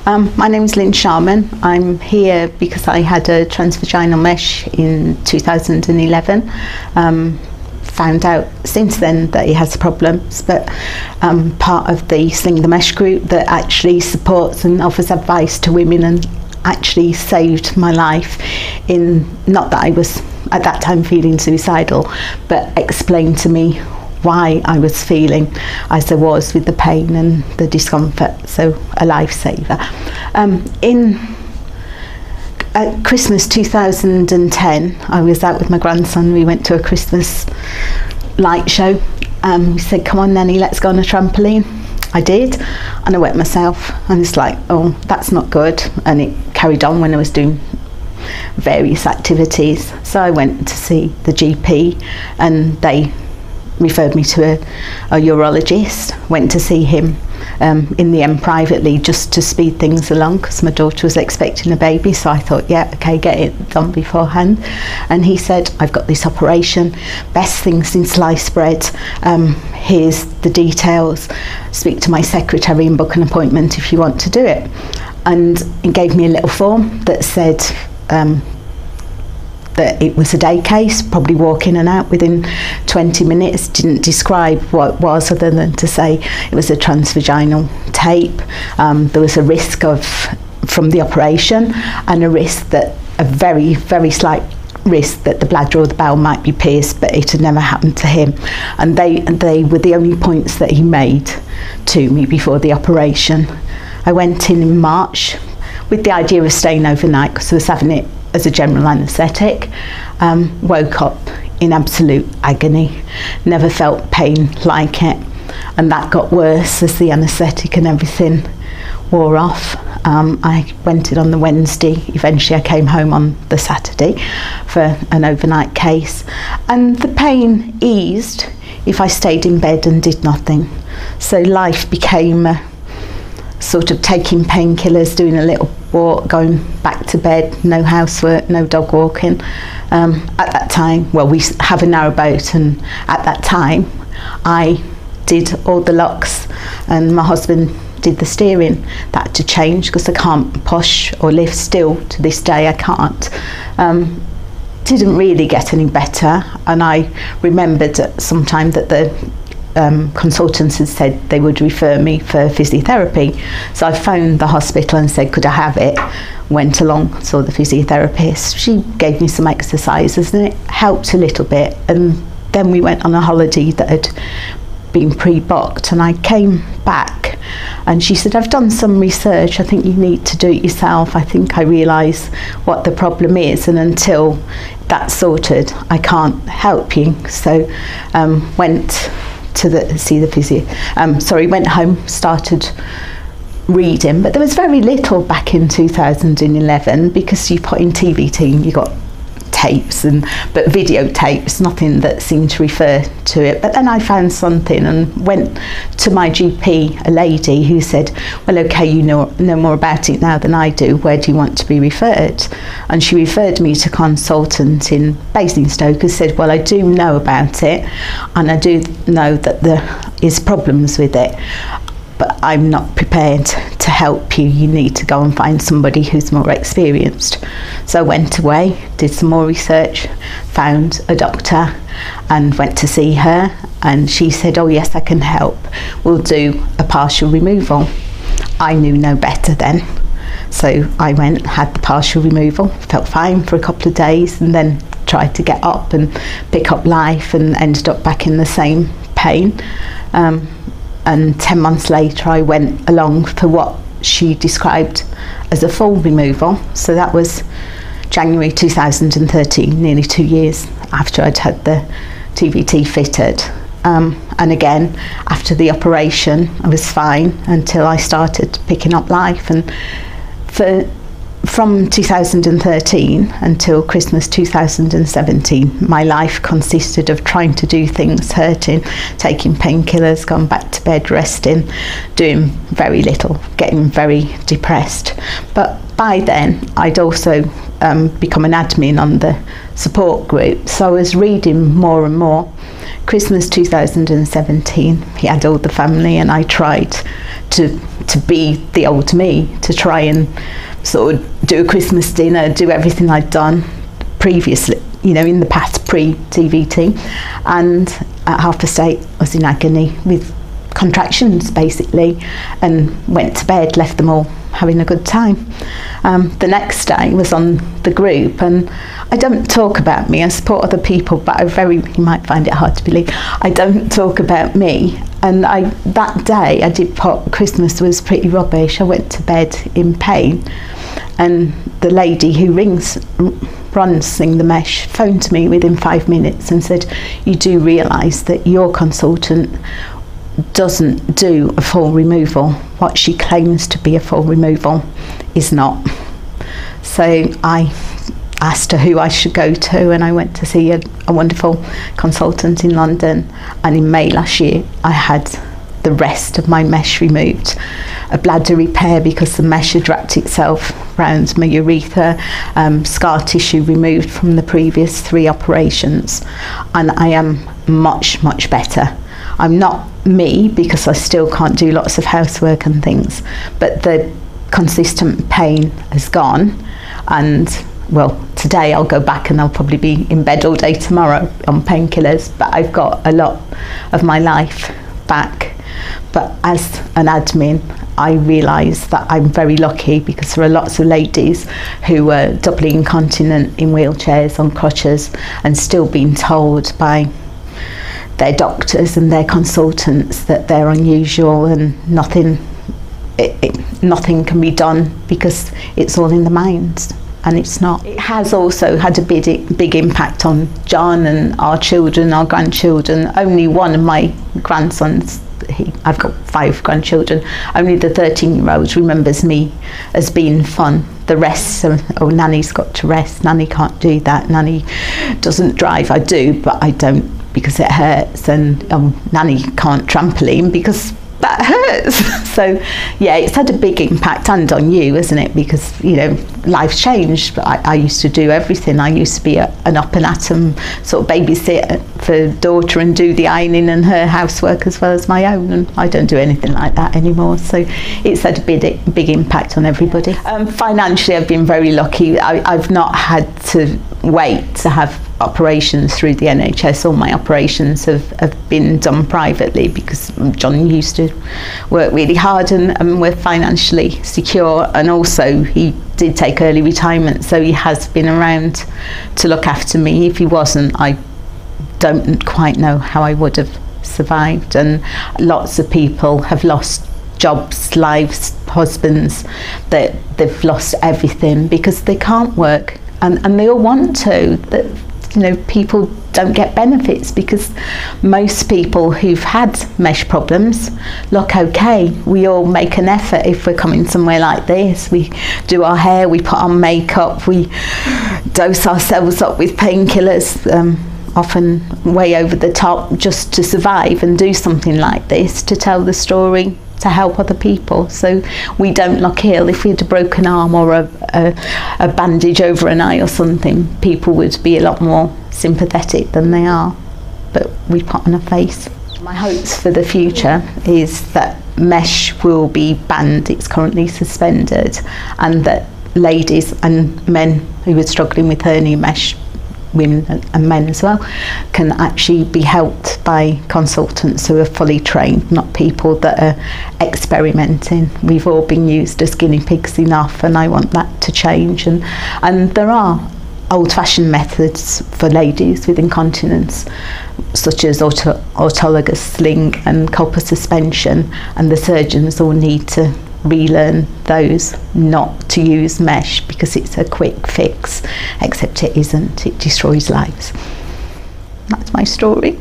My name is Lynne Sharman. I'm here because I had a transvaginal mesh in 2011. Found out since then that he has problems, but part of the Sling the Mesh group that actually supports and offers advice to women, and actually saved my life, in not that I was at that time feeling suicidal, but explained to me why I was feeling as I was with the pain and the discomfort. So a lifesaver. At Christmas 2010, I was out with my grandson. We went to a Christmas light show. He said, "Come on, Nanny, let's go on a trampoline." I did, and I wet myself, and it's like, oh, that's not good. And it carried on when I was doing various activities. So I went to see the GP, and they referred me to a urologist. Went to see him in the end privately, just to speed things along, because my daughter was expecting a baby. So I thought, yeah, okay, get it done beforehand. And he said, "I've got this operation, best thing since sliced bread. Here's the details. Speak to my secretary and book an appointment if you want to do it." And he gave me a little form that said that it was a day case, probably walk in and out within 20 minutes. Didn't describe what it was, other than to say it was a transvaginal tape. There was a risk from the operation, and a very, very slight risk that the bladder or the bowel might be pierced, but it had never happened to him. And they were the only points that he made to me before the operation. I went in March with the idea of staying overnight, because I was having it as a general anaesthetic. Woke up in absolute agony, never felt pain like it, and that got worse as the anaesthetic and everything wore off. I went in on the Wednesday. Eventually I came home on the Saturday for an overnight case, and the pain eased if I stayed in bed and did nothing. So life became sort of taking painkillers, doing a little walk, going back to bed, no housework, no dog walking. At that time, well, we have a narrowboat, and at that time I did all the locks and my husband did the steering. That had to change, because I can't push or lift. Still to this day I can't. Didn't really get any better, and I remembered at some time that the consultants had said they would refer me for physiotherapy. So I phoned the hospital and said, could I have it? Went along, saw the physiotherapist. She gave me some exercises, and it helped a little bit. And then we went on a holiday that had been pre-booked, and I came back and she said, "I've done some research, I think you need to do it yourself. I think I realise what the problem is, and until that's sorted I can't help you." So went to see the physio. Went home, started reading, but there was very little back in 2011, because you put in TVT, you got tapes, but videotapes, nothing that seemed to refer to it. But then I found something and went to my GP, a lady, who said, "Well, okay, you know more about it now than I do. Where do you want to be referred?" And she referred me to a consultant in Basingstoke, who said, "Well, I do know about it, and I do know that there is problems with it, but I'm not prepared to help you. You need to go and find somebody who's more experienced." So I went away, did some more research, found a doctor and went to see her, and she said, "Oh yes, I can help. We'll do a partial removal." I knew no better then. So I went, had the partial removal, felt fine for a couple of days, and then tried to get up and pick up life, and ended up back in the same pain. And 10 months later I went along for what she described as a full removal. So that was January 2013, nearly 2 years after I'd had the TVT fitted. And again, after the operation I was fine until I started picking up life. And from 2013 until Christmas 2017, my life consisted of trying to do things, hurting, taking painkillers, going back to bed, resting, doing very little, getting very depressed. But by then I'd also become an admin on the support group, so I was reading more and more, Christmas 2017, he had all the family, and I tried to be the old me, to try and sort of do a Christmas dinner, do everything I'd done previously, you know, in the past, pre-TVT. And at 8:30 I was in agony with contractions basically, and went to bed, left them all having a good time. The next day was on the group, and I don't talk about me, I support other people, but you might find it hard to believe, I don't talk about me. And that day I did put Christmas was pretty rubbish. I went to bed in pain, and the lady who runs Sing the Mesh phoned me within 5 minutes and said, you do realise that your consultant doesn't do a full removal. What she claims to be a full removal is not. So I asked her who I should go to, and I went to see a wonderful consultant in London, and in May last year I had the rest of my mesh removed, a bladder repair because the mesh had wrapped itself around my urethra, scar tissue removed from the previous 3 operations, and I am much, much better. I'm not me because I still can't do lots of housework and things, but the consistent pain has gone. And well, today I'll go back and I'll probably be in bed all day tomorrow on painkillers, but I've got a lot of my life back. But as an admin, I realise that I'm very lucky, because there are lots of ladies who are doubly incontinent in wheelchairs, on crutches, and still being told by their doctors and their consultants that they're unusual and nothing can be done because it's all in the mind, and it's not. It has also had a big impact on John and our children, our grandchildren. Only one of my grandsons, I've got 5 grandchildren, only the 13-year-old remembers me as being fun. The rest, oh, Nanny's got to rest, Nanny can't do that, Nanny doesn't drive. I do, but I don't because it hurts, and Nanny can't trampoline because that hurts. So yeah, it's had a big impact, and on you, isn't it? Because, you know, life's changed. I used to do everything. I used to be an up and atom sort of babysitter for daughter and do the ironing and her housework as well as my own, and I don't do anything like that anymore. So it's had a big impact on everybody. Financially, I've been very lucky. I've not had to wait to have operations through the NHS. All my operations have been done privately because John used to work really hard and we're financially secure, and also he did take early retirement, so he has been around to look after me. If he wasn't, I don't quite know how I would have survived. And lots of people have lost jobs, lives, husbands, that they've lost everything because they can't work, and they all want to. That, you know, people don't get benefits because most people who've had mesh problems look okay. We all make an effort if we're coming somewhere like this. We do our hair, we put on makeup, we dose ourselves up with painkillers, often way over the top, just to survive and do something like this, to tell the story, to help other people. So we don't look ill. If we had a broken arm or a bandage over an eye or something, people would be a lot more sympathetic than they are, but we put on a face. My hopes for the future is that mesh will be banned. It's currently suspended, and that ladies and men who are struggling with hernia mesh, women and men as well, can actually be helped by consultants who are fully trained, not people that are experimenting. We've all been used as guinea pigs enough, and I want that to change. And there are old-fashioned methods for ladies with incontinence, such as autologous sling and copper suspension, and the surgeons all need to relearn those, not to use mesh because it's a quick fix, except it isn't. It destroys lives. That's my story.